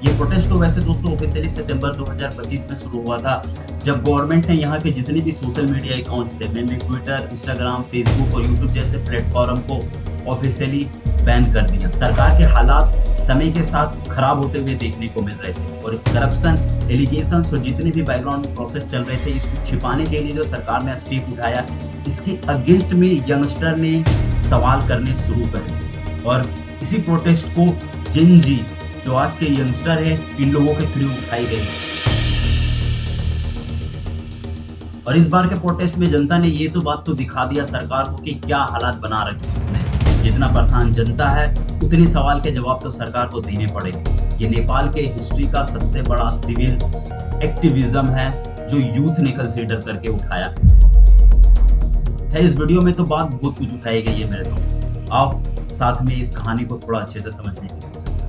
ये प्रोटेस्ट तो वैसे दोस्तों ऑफिशियली सितंबर 2025 में शुरू हुआ था, जब गवर्नमेंट ने यहाँ के जितने भी सोशल मीडिया अकाउंट्स थे, मैंने ट्विटर, इंस्टाग्राम, फेसबुक और यूट्यूब जैसे प्लेटफॉर्म को ऑफिशियली बैन कर दिया। सरकार के हालात समय के साथ खराब होते हुए देखने को मिल रहे थे और इस करप्शन, एलिगेशंस और जितने भी बैकग्राउंड में प्रोसेस चल रहे थे, इसको छिपाने के लिए जो सरकार ने स्टेप उठाया, इसके अगेंस्ट में यंगस्टर ने सवाल करने शुरू करे और इसी प्रोटेस्ट को जेन जी जो आज के यंगस्टर है, इन लोगों के थ्रू उठाई गई। और इस बार के प्रोटेस्ट में जनता ने ये तो बात तो दिखा दिया सरकार को कि क्या हालात बना रखे उसने। जितना परेशान जनता है उतने सवाल के जवाब तो सरकार को देने पड़ेंगे। ये नेपाल के हिस्ट्री का सबसे बड़ा सिविल एक्टिविज्म है जो यूथ ने कंसीडर करके उठाया। खैर इस वीडियो में तो बात बहुत कुछ उठाई गई है मेरे दोस्त, आओ साथ में इस कहानी को थोड़ा अच्छे से समझने की कोशिश करें।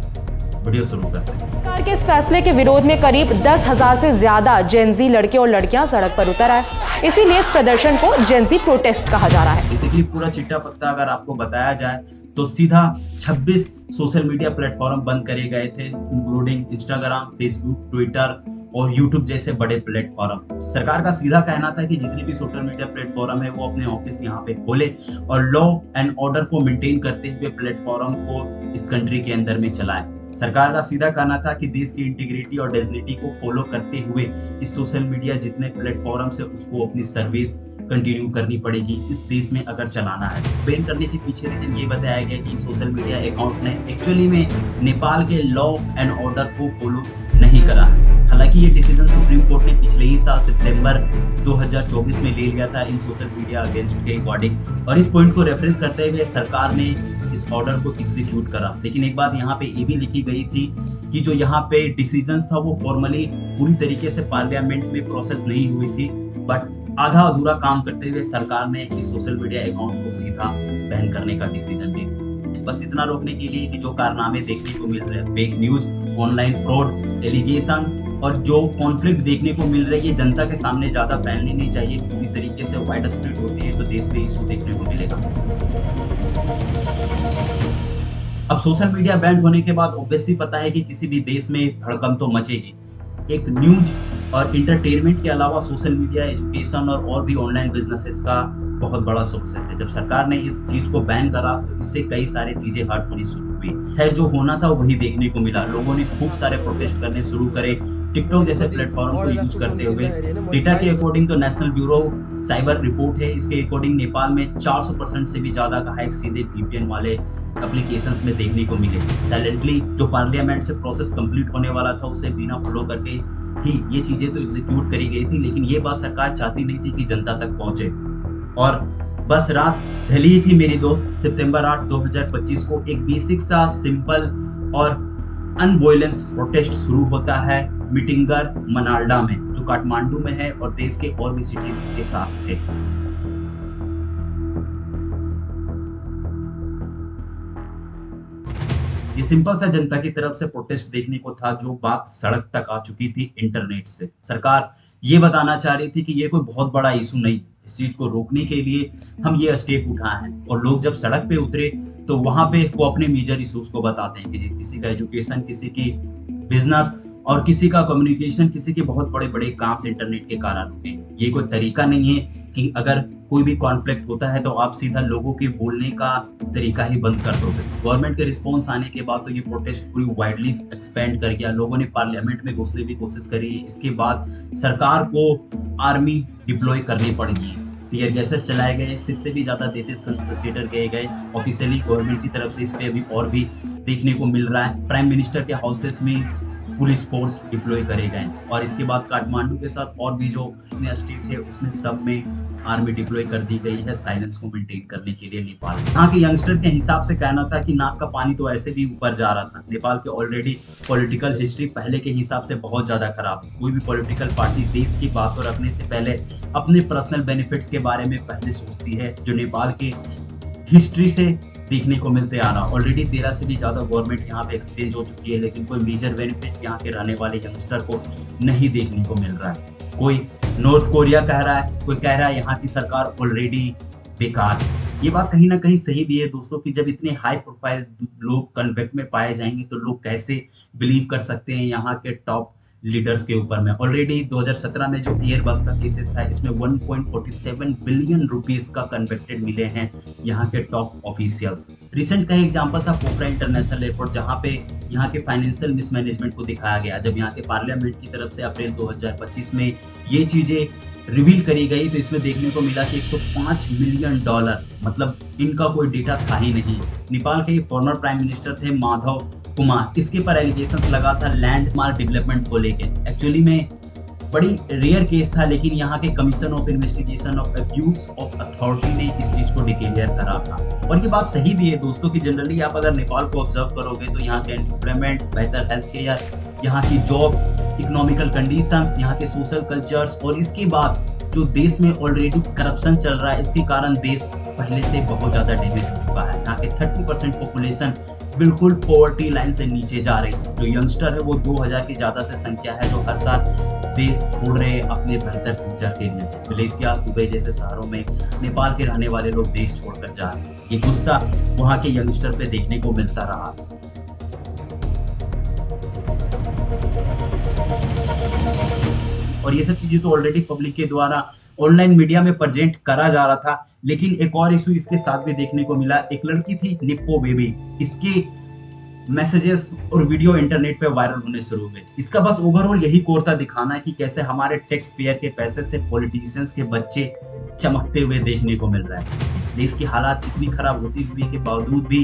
वीडियो शुरू करते हैं। सरकार के इस फैसले के विरोध में करीब 10,000 से ज्यादा जेनजी लड़के और लड़कियां सड़क पर उतर आए। इसीलिए इस प्रदर्शन को जेनजी प्रोटेस्ट कहा जा रहा है। बेसिकली पूरा चिट्टा पत्ता अगर आपको बताया जाए तो सीधा 26 सोशल मीडिया प्लेटफॉर्म बंद करे गए थे, इंक्लूडिंग इंस्टाग्राम, फेसबुक, ट्विटर और यूट्यूब जैसे बड़े प्लेटफॉर्म। सरकार का सीधा कहना था कि जितने भी सोशल मीडिया प्लेटफॉर्म है वो अपने ऑफिस यहाँ पे खोले और लॉ एंड ऑर्डर को मेंटेन करते हुए प्लेटफॉर्म को इस कंट्री के अंदर में चलाए। सरकार का सीधा कहना था कि देश की इंटीग्रिटी और डिग्निटी को फॉलो करते हुए इस सोशल मीडिया जितने प्लेटफॉर्म से उसको अपनी सर्विस कंटिन्यू करनी पड़ेगी इस देश में अगर चलाना है। बैन करने के पीछे रीजन ये बताया गया कि इन सोशल मीडिया अकाउंट ने एक्चुअली में नेपाल के लॉ एंड ऑर्डर को फॉलो नहीं करा है। हालांकि ये डिसीजन सुप्रीम कोर्ट ने पिछले ही साल सितंबर 2024 में ले लिया था इन सोशल मीडिया अगेंस्ट के रिकॉर्डिंग, और इस पॉइंट को रेफरेंस करते हुए सरकार ने इस ऑर्डर को एग्जीक्यूट करा। लेकिन एक बात यहाँ पे ये भी लिखी गई थी कि जो यहाँ पे डिसीजंस था वो फॉर्मली पूरी तरीके से पार्लियामेंट में प्रोसेस नहीं हुई थी, बट आधा अधूरा काम करते हुए सरकार ने इस सोशल मीडिया अकाउंट को सीधा बैन करने का डिसीजन लिया। बस इतना रोकने के लिए कि जो कारनामे देखने को मिल रहे हैं, fake news, online fraud, allegations और जो कॉन्फ्लिक्ट देखने को मिल रही है, जनता के सामने ज्यादा फैलनी नहीं चाहिए। पूरी तरीके से वाइड स्प्रेड होती है तो देश में इशू देखने को मिलेगा। अब सोशल मीडिया बैन होने के बाद ऑब्वियसली पता है कि किसी भी देश में धड़कन तो मचेगी। एक न्यूज और इंटरटेनमेंट के अलावा सोशल मीडिया एजुकेशन और भी ऑनलाइन बिजनेसेस का बहुत बड़ा सक्सेस है। जब सरकार ने इस चीज को बैन करा तो इससे कई सारी चीजें हर्ट होनी शुरू हुई। खैर जो होना था वही देखने को मिला। लोगों ने खूब सारे प्रोटेस्ट करने शुरू करे टिकटॉक जैसे प्लेटफॉर्म को यूज करते हुए। डेटा के अकॉर्डिंग तो नेशनल ब्यूरो साइबर रिपोर्ट है, इसके अकॉर्डिंग नेपाल में 400% से भी ज्यादा का हैक सीधे VPN वाले एप्लीकेशंस में देखने को मिले। साइलेंटली जो पार्लियामेंट से प्रोसेस कंप्लीट होने वाला था उसे बिना फॉलो करके ही ये चीजें तो एग्जीक्यूट करी गई थी, लेकिन ये बात सरकार चाहती नहीं थी कि जनता तक पहुंचे। और बस रात ढली थी मेरी दोस्त, सितंबर 8, 2025 को एक बेसिक सा सिंपल और अनवॉयलेंस प्रोटेस्ट शुरू होता है मिटिंगर मनाल्डा में, जो काठमांडू में है और देश के और भी सिटीज इसके साथ थे। ये सिंपल सा जनता की तरफ से प्रोटेस्ट देखने को था, जो बात सड़क तक आ चुकी थी इंटरनेट से। सरकार ये बताना चाह रही थी कि ये कोई बहुत बड़ा इशू नहीं, इस चीज को रोकने के लिए हम ये स्टेप उठाए हैं। और लोग जब सड़क पे उतरे तो वहां पे वो अपने मेजर इश्यूज को बताते हैं कि किसी का एजुकेशन, किसी की बिजनेस और किसी का कम्युनिकेशन, किसी के बहुत बड़े बड़े काम से इंटरनेट के कारण रुके। ये कोई तरीका नहीं है कि अगर कोई भी कॉन्फ्लिक्ट होता है तो आप सीधा लोगों के बोलने का तरीका ही बंद कर दोगे। गवर्नमेंट के रिस्पॉन्स आने के बाद तो ये प्रोटेस्ट पूरी वाइडली एक्सपेंड कर गया। लोगों ने पार्लियामेंट में घुसने की कोशिश करी। इसके बाद सरकार को आर्मी डिप्लॉय करनी पड़ेगी। टीयर गैसेस चलाए गए, 6 से भी ज्यादा डेथ्स कंसीडर किए गए। ऑफिशियली गवर्नमेंट की तरफ से इस पे अभी और भी देखने को मिल रहा है। प्राइम मिनिस्टर के हाउसेस में पुलिस फोर्स डिप्लॉय करे गए और इसके बाद काठमांडू के साथ और भी जो स्टेट है उसमें सब में आर्मी डिप्लॉय कर दी गई है साइलेंस को मेंटेन करने के लिए। नेपाल यहाँ के यंगस्टर के हिसाब से कहना था कि नाक का पानी तो ऐसे भी ऊपर जा रहा था। नेपाल के ऑलरेडी पॉलिटिकल हिस्ट्री पहले के हिसाब से बहुत ज्यादा खराब है। कोई भी पॉलिटिकल पार्टी देश की बात को रखने से पहले अपने पर्सनल बेनिफिट्स के बारे में पहले सोचती है, जो नेपाल के हिस्ट्री से देखने को मिलते आ रहा। ऑलरेडी 13 से भी ज्यादा गवर्नमेंट यहाँ पे एक्सचेंज हो चुकी है, लेकिन कोई मेजर बेनिफिट यहाँ के रहने वाले यंगस्टर को नहीं देखने को मिल रहा है। कोई नॉर्थ कोरिया कह रहा है, कोई कह रहा है यहाँ की सरकार ऑलरेडी बेकार है। ये बात कहीं ना कहीं सही भी है दोस्तों कि जब इतने हाई प्रोफाइल लोग कन्वेक्ट में पाए जाएंगे तो लोग कैसे बिलीव कर सकते हैं यहाँ के टॉप लीडर्स के ऊपर में। ऑलरेडी 2017 में जो एयरबस का केसेस था इसमें 1.47 बिलियन रुपीस का कन्वेक्टेड मिले हैं यहाँ के टॉप ऑफिशियल्स। रिसेंट का एग्जांपल था पोखरा इंटरनेशनल एयरपोर्ट, जहाँ पे यहाँ के फाइनेंशियल मिसमैनेजमेंट को दिखाया गया। जब यहाँ के पार्लियामेंट की तरफ से अप्रैल 2025 में ये चीजें रिवील करी गई तो इसमें देखने को मिला कि 105 मिलियन डॉलर, मतलब इनका कोई डेटा था ही नहीं। नेपाल के फॉर्मर प्राइम मिनिस्टर थे माधव कुमार, इसके पर एलिगेशंस लगा था लैंडमार्क डेवलपमेंट को लेके। एक्चुअली में बड़ी रेयर केस था, लेकिन यहाँ के commission of investigation of abuse of authority ने इस चीज को डिक्लेयर करा था। और ये बात सही भी है दोस्तों कि जनरली आप अगर नेपाल को ऑब्जर्व करोगे तो यहाँ के एम्प्लॉयमेंट, बेहतर हेल्थ केयर, यहाँ की जॉब, इकोनॉमिकल कंडीशंस, यहाँ के सोशल कल्चर्स, और इसके बाद जो देश में ऑलरेडी करप्शन चल रहा है, इसके कारण देश पहले से बहुत ज्यादा डैमेज हो चुका है। यहाँ के 30% पॉपुलेशन बिल्कुल पॉवर्टी लाइन से नीचे जा रही है। जो यंगस्टर है वो 2000 की ज्यादा से संख्या है जो हर साल देश छोड़ रहे हैं अपने बेहतर फ्यूचर के लिए। मलेशिया, दुबई जैसे शहरों में नेपाल के रहने वाले लोग देश छोड़कर जा रहे हैं। ये गुस्सा वहाँ के यंगस्टर पे देखने को मिलता रहा। और ये सब चीजें तो ऑलरेडी पब्लिक के द्वारा ऑनलाइन मीडिया में प्रेजेंट करा जा रहा था। लेकिन एक और इशू इसके साथ भी देखने को मिला। एक लड़की थी निप्पो बेबी, इसके मैसेजेस और वीडियो इंटरनेट पे वायरल होने शुरू हुए। इसका बस ओवरऑल यही कोर था, दिखाना है कि कैसे हमारे टैक्स पेयर के पैसे से पॉलिटिशियंस के बच्चे चमकते हुए देखने को मिल रहा है। देश की हालात इतनी खराब होती हुई के बावजूद भी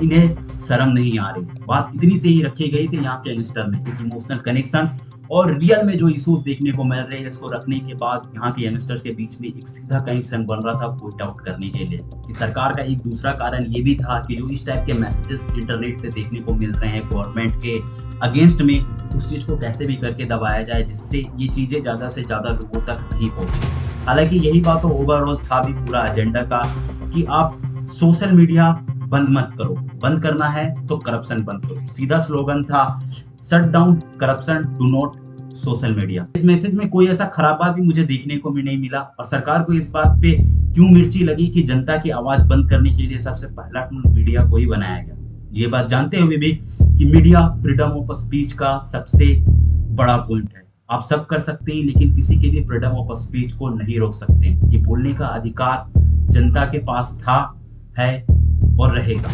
इन्हें शर्म नहीं आ रही। बात इतनी से ही रखी गई थी यहाँ के यंगस्टर में, क्योंकि इमोशनल कनेक्शंस और रियल में जो इश्यूज देखने को मिल रहे हैं, इसको रखने के बाद यहाँ के यंगस्टर्स के बीच में एक सीधा कनेक्शन बन रहा था पॉइंट आउट करने के लिए। कि सरकार का एक दूसरा कारण ये भी था कि जो इस टाइप के मैसेजेस इंटरनेट पे देखने को मिल रहे हैं गवर्नमेंट के अगेंस्ट में, उस चीज को कैसे भी करके दबाया जाए जिससे ये चीजें ज्यादा से ज्यादा लोगों तक नहीं पहुंचे। हालांकि यही बात तो ओवरऑल था भी पूरा एजेंडा का कि आप सोशल मीडिया बंद मत करो, बंद करना है तो करप्शन बंद करो। सीधा स्लोगन था shut down corruption, do not social media. इस मैसेज में कोई ऐसा खराब बात भी मुझे देखने को भी नहीं मिला। और सरकार को इस बात पे क्यों मिर्ची लगी कि जनता की आवाज बंद करने के लिए सबसे पहला टूल मीडिया को ही बनाया गया। ये बात जानते हुए भी कि मीडिया फ्रीडम ऑफ स्पीच का सबसे बड़ा पॉइंट है। आप सब कर सकते हैं लेकिन किसी के लिए फ्रीडम ऑफ स्पीच को नहीं रोक सकते। ये बोलने का अधिकार जनता के पास था, है और रहेगा।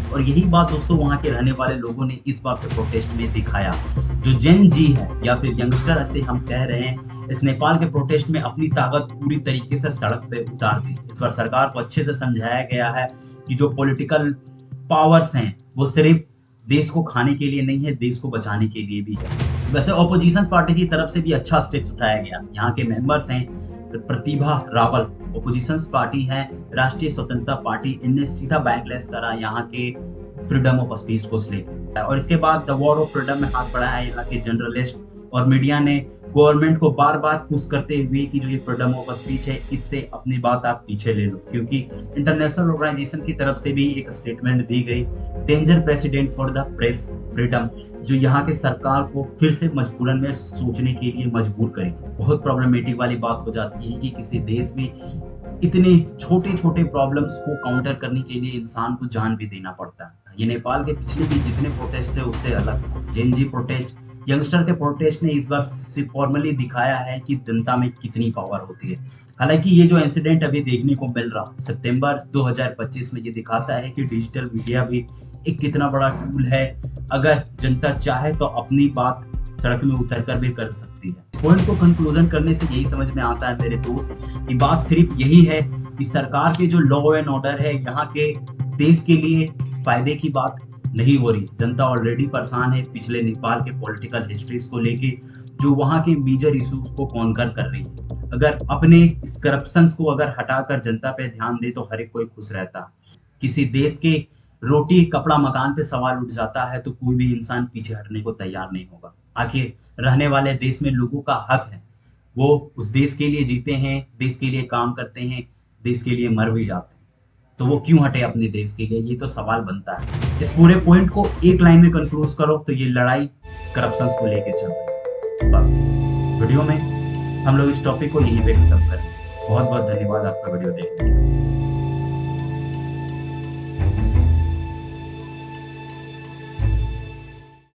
और यही बात दोस्तों वहां के रहने वाले लोगों ने इस बात पे प्रोटेस्ट में दिखाया। जो जेन जी है या फिर यंगस्टर ऐसे हम कह रहे हैं, इस नेपाल के प्रोटेस्ट में अपनी ताकत पूरी तरीके से सड़क पे उतार दी। इस पर सरकार को अच्छे से समझाया गया है कि जो पॉलिटिकल पावर्स हैं वो सिर्फ देश को खाने के लिए नहीं है, देश को बचाने के लिए भी है। वैसे ऑपोजिशन पार्टी की तरफ से भी अच्छा स्टेप उठाया गया। यहाँ के मेंबर्स हैं प्रतिभा रावल, ऑपोजिशन पार्टी है राष्ट्रीय स्वतंत्रता पार्टी, इनने सीधा बैकलेस करा यहाँ के फ्रीडम ऑफ स्पीच को लेकर। और इसके बाद द वॉर ऑफ फ्रीडम में हाथ बढ़ाया यहाँ के जर्नलिस्ट और मीडिया ने गवर्नमेंट को बार बार पुश करते हुए कि जो ये फ्रीडम ऑफ स्पीच है इससे अपनी बात आप पीछे ले लो, क्योंकि इंटरनेशनल ऑर्गेनाइजेशन की तरफ से भी एक स्टेटमेंट दी गई, danger president for the press freedom, जो यहाँ के सरकार को फिर से मजबूरन में सोचने के लिए मजबूर करे। बहुत प्रॉब्लमेटिक वाली बात हो जाती है कि किसी देश में इतने छोटे छोटे प्रॉब्लम्स को काउंटर करने के लिए इंसान को जान भी देना पड़ता है। ये नेपाल के पिछले भी जितने प्रोटेस्ट थे उससे अलग जेन जी प्रोटेस्ट, यंगस्टर के प्रोटेस्ट ने इस बार सिर्फ फॉर्मली दिखाया है कि जनता में कितनी पावर होती है। हालांकि ये जो इंसिडेंट अभी देखने को मिल रहा सितंबर 2025 में, ये दिखाता है कि डिजिटल मीडिया भी एक कितना बड़ा टूल है। अगर जनता चाहे तो अपनी बात सड़क में उतर कर भी कर सकती है। पॉइंट को कंक्लूजन करने से यही समझ में आता है मेरे दोस्त कि बात सिर्फ यही है कि सरकार के जो लॉ एंड ऑर्डर है यहाँ के देश के लिए फायदे की बात नहीं हो रही। जनता ऑलरेडी परेशान है पिछले नेपाल के पॉलिटिकल हिस्ट्रीज को लेके, जो वहाँ के मेजर इश्यूज को कॉन्कर कर रही है। अगर अपने इस करप्शन को अगर हटाकर जनता पे ध्यान दे तो हर एक कोई खुश रहता। किसी देश के रोटी कपड़ा मकान पे सवाल उठ जाता है तो कोई भी इंसान पीछे हटने को तैयार नहीं होगा। आखिर रहने वाले देश में लोगों का हक है, वो उस देश के लिए जीते हैं, देश के लिए काम करते हैं, देश के लिए मर भी जाते हैं, तो वो क्यों हटे अपने देश के लिए, ये तो सवाल बनता है। इस पूरे पॉइंट को एक लाइन में कंक्लूड करो तो ये लड़ाई करप्शन को लेके चल रही है। बस वीडियो में हम लोग इस टॉपिक को यहीं पे खत्म करें। बहुत बहुत धन्यवाद आपका वीडियो देखने के लिए।